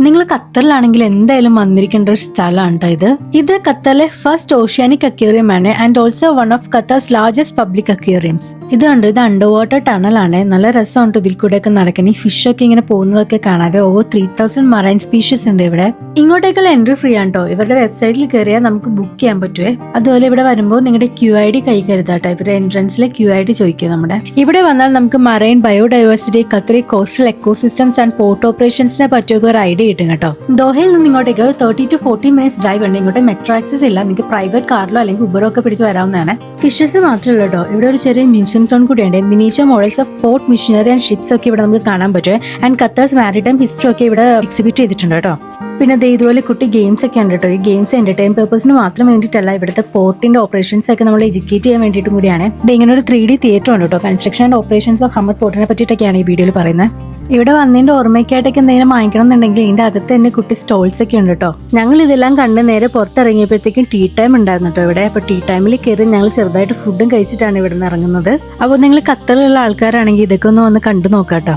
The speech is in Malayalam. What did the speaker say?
നിങ്ങൾ ഖത്തറിലാണെങ്കിൽ എന്തായാലും വന്നിരിക്കേണ്ട ഒരു സ്ഥലമാണ് ഇത് ഖത്തറിലെ ഫസ്റ്റ് ഓഷ്യാനിക് അക്വേറിയം ആണ് and also one of Qatar's largest public aquariums. ഇത് അണ്ടർ വാട്ടർ ടണൽ ആണ്. നല്ല രസമുണ്ട് ഇതിൽ കൂടെ ഒക്കെ നടക്കാൻ. ഈ ഫിഷ് ഒക്കെ ഇങ്ങനെ പോകുന്നതൊക്കെ കാണാതെ. ഓവർ 3000 മറൈൻ സ്പീഷീസ് ഉണ്ട് ഇവിടെ. ഇങ്ങോട്ടേക്കുള്ള എൻട്രി ഫ്രീ ആണ് കേട്ടോ. ഇവരുടെ വെബ്സൈറ്റിൽ കയറിയാൽ നമുക്ക് ബുക്ക് ചെയ്യാൻ പറ്റുമേ. അതുപോലെ ഇവിടെ വരുമ്പോൾ നിങ്ങളുടെ QID കൈ കരുതാട്ടോ. ഇവരുടെ എൻട്രൻസിലെ QID ചോദിക്കുക. നമ്മുടെ ഇവിടെ വന്നാൽ നമുക്ക് marine biodiversity, Qatari coastal ecosystems and port ഓപ്പറേഷൻസിനെ പറ്റിയൊക്കെ ഒരു ഐഡിയ കിട്ടും കേട്ടോ. ദോഹയിൽ നിന്ന് ഇങ്ങോട്ടേക്ക് 30 to 40 മിനിറ്റ്സ് ഡ്രൈവ് ഉണ്ട്. ഇങ്ങോട്ട് മെട്രോ ആക്സസ് ഇല്ല. നിങ്ങൾക്ക് പ്രൈവറ്റ് കാറിലോ അല്ലെങ്കിൽ ഉബറോ ഒക്കെ പിടിച്ച് വരാവുന്നതാണ്. ഫിഷസ് മാത്രമല്ല കേട്ടോ, ഇവിടെ ഒരു ചെറിയ മ്യൂസിയം സോൺ കൂടിയുണ്ട്. Miniature models of port machinery and ships ഒക്കെ ഇവിടെ നമുക്ക് കാണാൻ പറ്റും. ആൻഡ് ഖത്തർസ് മാരിടൈം ഹിസ്റ്ററി ഒക്കെ ഇവിടെ എക്സിബിറ്റ് ചെയ്തിട്ടുണ്ട് കേട്ടോ. പിന്നെ ഇതുപോലെ കുട്ടി ഗെയിംസ് ഒക്കെ ഉണ്ട് കേട്ടോ. ഈ ഗെയിംസ് എന്റർടൈൻ പർപ്പസിന് മാത്രം വേണ്ടിയിട്ടല്ല, ഇവിടുത്തെ പോർട്ടിന്റെ ഓപ്പറേഷൻസ് ഒക്കെ നമ്മൾ എഡ്യൂക്കേറ്റ് ചെയ്യാൻ വേണ്ടിയിട്ടും കൂടിയാണ്. ഇങ്ങനെ ഒരു 3D തിയേറ്റർ ഉണ്ട് കേട്ടോ. Construction and operations of Hamad പോർട്ടിനെ പറ്റിയിട്ടൊക്കെയാണ് ഈ വീഡിയോയിൽ പറയുന്നത്. ഇവിടെ വന്നതിന്റെ ഓർമ്മയ്ക്കായിട്ടൊക്കെ എന്തെങ്കിലും വാങ്ങിക്കണം എന്നുണ്ടെങ്കിൽ ഇതിന്റെ അകത്ത് തന്നെ കുട്ടി സ്റ്റോൾസ് ഒക്കെ ഉണ്ട് കേട്ടോ. ഞങ്ങൾ ഇതെല്ലാം കണ്ട് നേരെ പുറത്തിറങ്ങിയപ്പോഴത്തേക്കും ടീ ടൈം ഉണ്ടായിരുന്നു കേട്ടോ ഇവിടെ. അപ്പൊ ടീ ടൈമിൽ കയറി ഞങ്ങൾ ചെറുതായിട്ട് ഫുഡും കഴിച്ചിട്ടാണ് ഇവിടെ നിന്ന് ഇറങ്ങുന്നത്. അപ്പോൾ നിങ്ങൾ ഖത്തറിലുള്ള ആൾക്കാരാണെങ്കിൽ ഇതൊക്കെ ഒന്ന് വന്ന് കണ്ടു നോക്കാം കേട്ടോ.